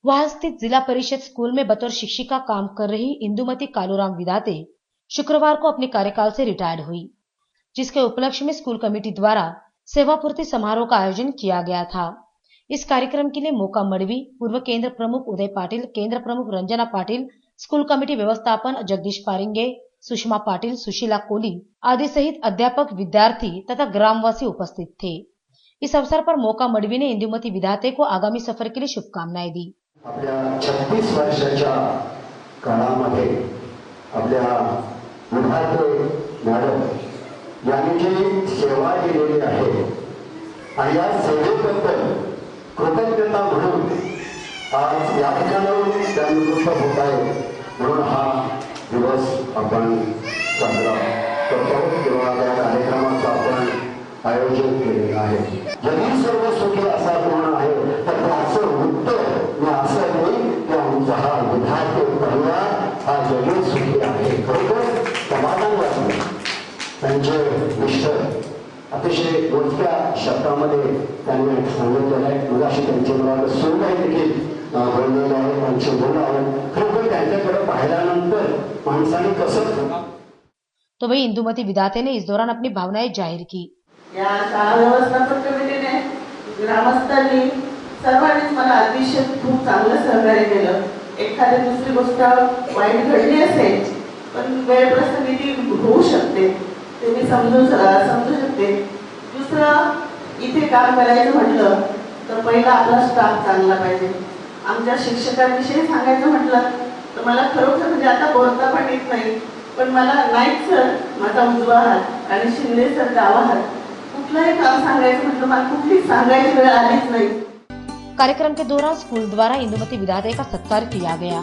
वहां स्थित जिला परिषद स्कूल में बतौर शिक्षिका काम कर रही इंदुमती कालूराम विदाते शुक्रवार को अपने कार्यकाल से रिटायर्ड हुई, जिसके उपलक्ष्य में स्कूल कमेटी द्वारा सेवापूर्ति समारोह का आयोजन किया गया था। इस कार्यक्रम के लिए मोका मड़वी, पूर्व केंद्र प्रमुख उदय पाटिल, केंद्र प्रमुख रंजना पाटिल, स्कूल कमेटी व्यवस्थापन जगदीश पारिंगे, सुषमा पाटिल, सुशीला कोली आदि सहित अध्यापक, विद्यार्थी तथा ग्रामवासी उपस्थित थे। इस अवसर पर मोका मड़वी ने इंदुमती विदाते को आगामी सफर के लिए शुभकामनाएं दी। आपल्या 36 वर्षाच्या काळामध्ये आपल्या विधाते मॅडम यांनी जी सेवा केलेली आहे आणि या सेवेबद्दल कृतज्ञता म्हणून आज या ठिकाणाहून त्या निवृत्त होत आहे, म्हणून हा दिवस आपण साजरा करतो किंवा या कार्यक्रमाचं आपण आयोजन केलेलं आहे। जगी सर्व सुखी असा कोण आहे तर त्याचं उत्तर मी असं नाही की आमचा हा विधाते परिवार हा जगी सुखी आहे। खरोखर समाधान वाटलं। त्यांचे मिस्टर अतिशय मोजक्या शब्दामध्ये त्यांनी सांगितलेलं आहे। मगाशी त्यांच्याबरोबर सुनबाई देखील बोललेलं आहे, त्यांचे बोलणं आहे। खरोखर त्यांच्याकडे पाहिल्यानंतर माणसाने कसं। तो वही इंदुमती विदाते ने इस दौरान अपनी भावनाएं जाहिर की। या शाळा व्यवस्थापन समितीने, ग्रामस्थांनी सर्वांनीच मला अतिशय खूप चांगलं सहकार्य केलं। एखादी दुसरी गोष्ट वाईट घडली असेल पण वेळ प्रसंगी ती होऊ शकते, ते मी समजू शकते। दुसरं इथे काम करायचं म्हटलं तर पहिला आपला स्टाफ चांगला पाहिजे। आमच्या शिक्षकांविषयी सांगायचं म्हटलं तर मला खरोखर म्हणजे आता बोलता पण येत नाही, पण मला नाईक सर माझा उजवा हात आणि शिंदे सर डावा हात, कुठलंही काम सांगायचं म्हटलं मला कुठली सांगायची वेळ आलीच नाही। कार्यक्रम के दौरान स्कूल द्वारा इंदुमती विदाते का सत्कार किया गया।